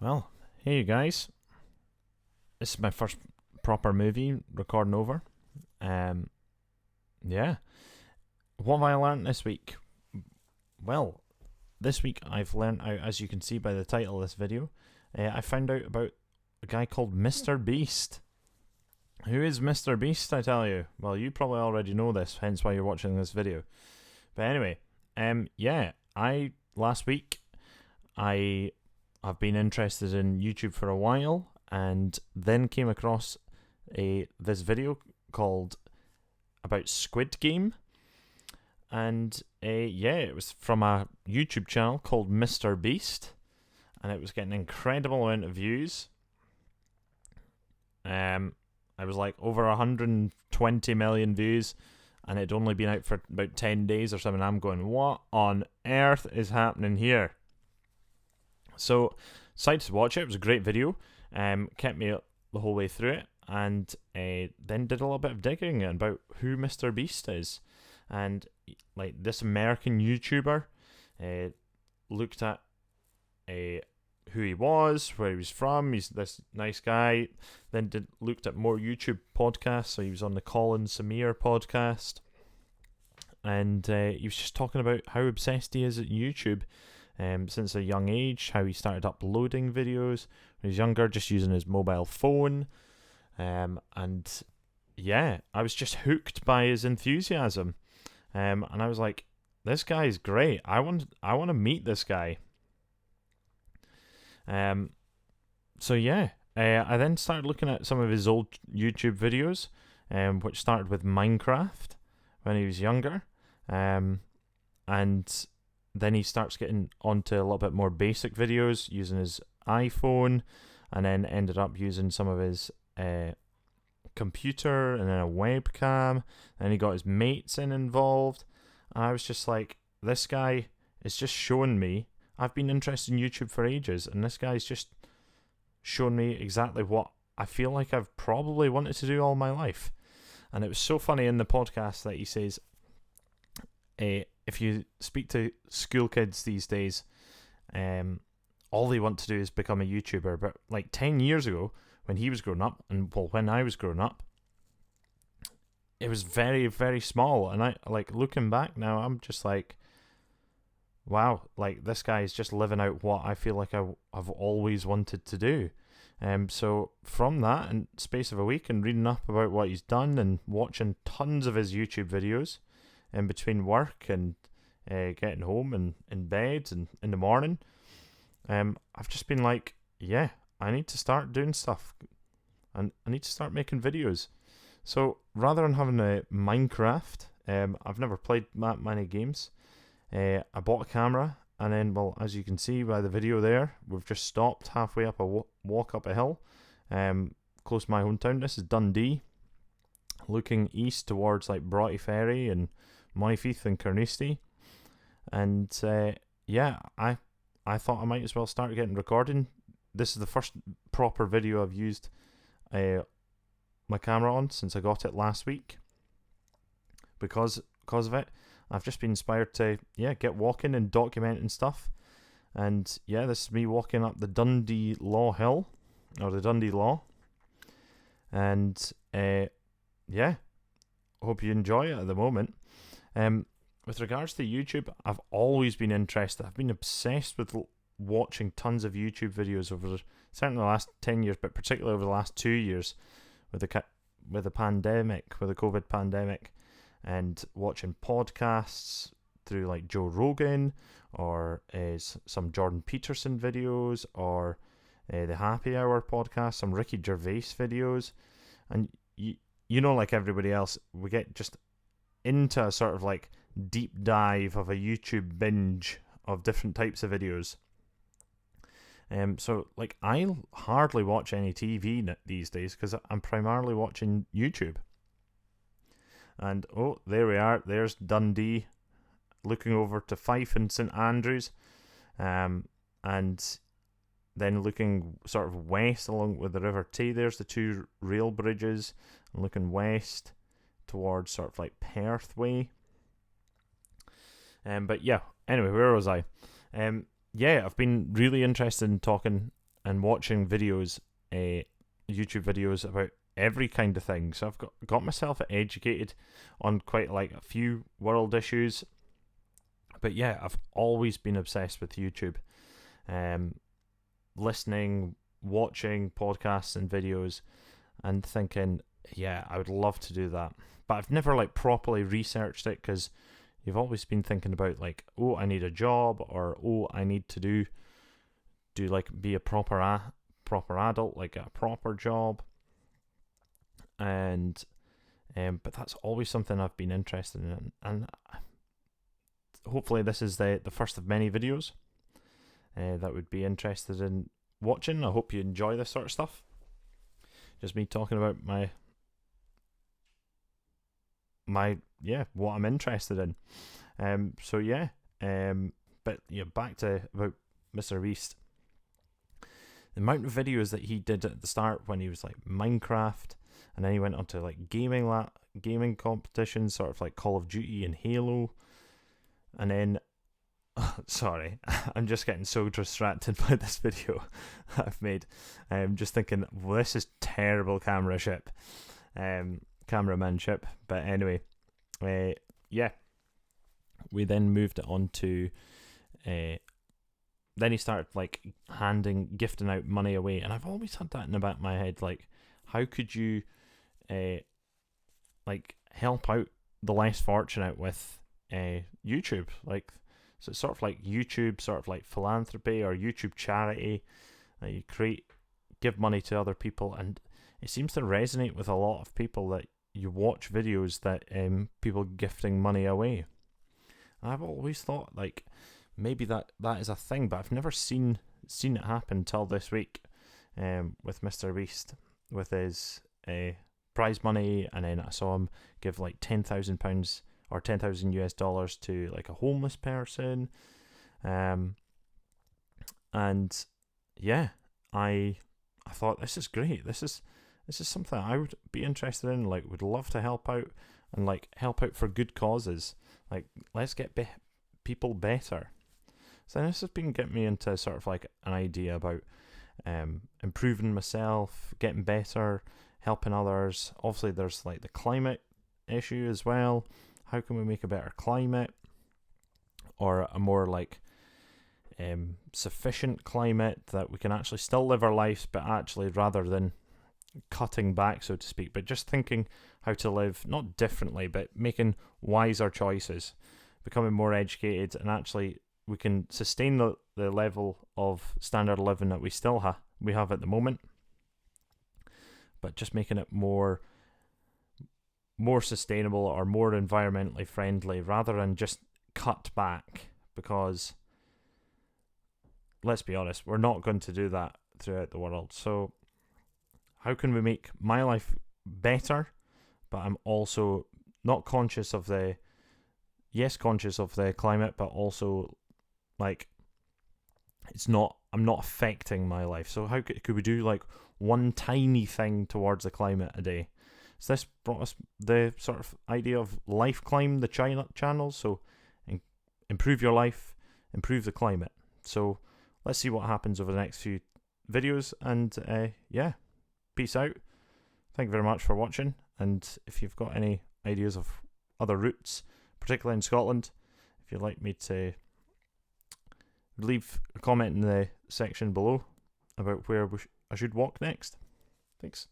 Well, hey you guys. This is my first proper movie recording over. Um, yeah. What have I learned this week? Well, this week I've learned, as you can see by the title of this video, I found out about a guy called Mr. Beast. Who is Mr. Beast, I tell you? Well, you probably already know this, hence why you're watching this video. But anyway, last week, I have been interested in YouTube for a while, and then came across this video called about Squid Game, and it was from a YouTube channel called Mr. Beast, and it was getting an incredible amount of views. I was like over 120 million views, and it'd only been out for about 10 days or something. I'm going, what on earth is happening here? So, decided to watch it. It was a great video. Kept me the whole way through it, and then did a little bit of digging about who Mr. Beast is, and like this American YouTuber. Looked at who he was, where he was from. He's this nice guy. Then looked at more YouTube podcasts. So he was on the Colin Samir podcast, and he was just talking about how obsessed he is at YouTube. Since a young age, how he started uploading videos when he was younger, just using his mobile phone. And yeah, I was just hooked by his enthusiasm. And I was like, this guy is great. I want to meet this guy. So yeah, I then started looking at some of his old YouTube videos, which started with Minecraft when he was younger. And then he starts getting onto a little bit more basic videos using his iPhone, and then ended up using some of his computer and then a webcam. And he got his mates involved. And I was just like, this guy is just showing me. I've been interested in YouTube for ages, and this guy's just shown me exactly what I feel like I've probably wanted to do all my life. And it was so funny in the podcast that he says, if you speak to school kids these days, all they want to do is become a YouTuber. But like 10 years ago, when he was growing up, and well, when I was growing up, it was very, very small. And I like looking back now, I'm just like, wow, like this guy is just living out what I feel like I've always wanted to do. So from that, in space of a week, and reading up about what he's done and watching tons of his YouTube videos in between work and getting home and in bed and in the morning, I've just been like, yeah, I need to start doing stuff, and I need to start making videos. So rather than having a Minecraft, I've never played that many games. I bought a camera, and then, well, as you can see by the video there, we've just stopped halfway up a walk up a hill, close to my hometown. This is Dundee, looking east towards like Broughty Ferry and Monteith and Carnoustie. And I thought I might as well start getting recording. This is the first proper video I've used my camera on since I got it last week. Because of it, I've just been inspired to get walking and documenting stuff. And yeah, this is me walking up the Dundee Law Hill, or the Dundee Law. And hope you enjoy it at the moment. With regards to YouTube, I've always been interested. I've been obsessed with watching tons of YouTube videos over certainly the last 10 years, but particularly over the last 2 years with the pandemic, with the COVID pandemic, and watching podcasts through like Joe Rogan or some Jordan Peterson videos, or the Happy Hour podcast, some Ricky Gervais videos. And you know, like everybody else, we get just into a sort of like deep dive of a YouTube binge of different types of videos. So like I hardly watch any TV these days because I'm primarily watching YouTube. And oh, there we are. There's Dundee, looking over to Fife and St Andrews, and then looking sort of west along with the River Tay. There's the two rail bridges, and looking west towards sort of like Perth way. But yeah, anyway, where was I? I've been really interested in talking and watching videos, YouTube videos about every kind of thing. So I've got myself educated on quite like a few world issues. But yeah, I've always been obsessed with YouTube. Listening, watching podcasts and videos, and thinking, yeah, I would love to do that. But I've never like properly researched it, because you've always been thinking about like, oh, I need a job, or oh, I need to do like be a proper adult, like a proper job. And but that's always something I've been interested in, and hopefully this is the first of many videos that would be interested in watching. I hope you enjoy this sort of stuff. Just me talking about my what I'm interested in. But yeah, back to about Mr. Beast. The amount of videos that he did at the start when he was like Minecraft, and then he went on to like gaming competitions, sort of like Call of Duty and Halo, and then sorry, I'm just getting so distracted by this video that I've made. I'm just thinking, well, this is terrible cameramanship. But anyway, yeah. We then moved it on to, then he started like gifting out money away, and I've always had that in the back of my head, like, how could you, like, help out the less fortunate with YouTube? Like, so it's sort of like YouTube, sort of like philanthropy or YouTube charity. You give money to other people, and it seems to resonate with a lot of people that you watch videos that people gifting money away. I've always thought like maybe that is a thing, but I've never seen it happen till this week with Mr. Beast with his prize money, and then I saw him give like £10,000 or $10,000 to like a homeless person, and yeah, I thought, this is great. This is something I would be interested in. Like, would love to help out, and like help out for good causes. Like, let's get people better. So this has been getting me into sort of like an idea about improving myself, getting better, helping others. Obviously, there's like the climate issue as well. How can we make a better climate, or a more like sufficient climate that we can actually still live our lives, but actually, rather than cutting back, so to speak, but just thinking how to live, not differently, but making wiser choices, becoming more educated, and actually we can sustain the level of standard of living that we still have at the moment, but just making it more sustainable or more environmentally friendly, rather than just cut back, because let's be honest, we're not going to do that throughout the world. So how can we make my life better, but I'm also not conscious of the climate, but also like I'm not affecting my life. So how could we do like one tiny thing towards the climate a day? So this brought us the sort of idea of Life Climb, the channel. So improve your life, improve the climate. So let's see what happens over the next few videos, and yeah, peace out. Thank you very much for watching, and if you've got any ideas of other routes, particularly in Scotland, if you'd like me to, leave a comment in the section below about where I should walk next. Thanks.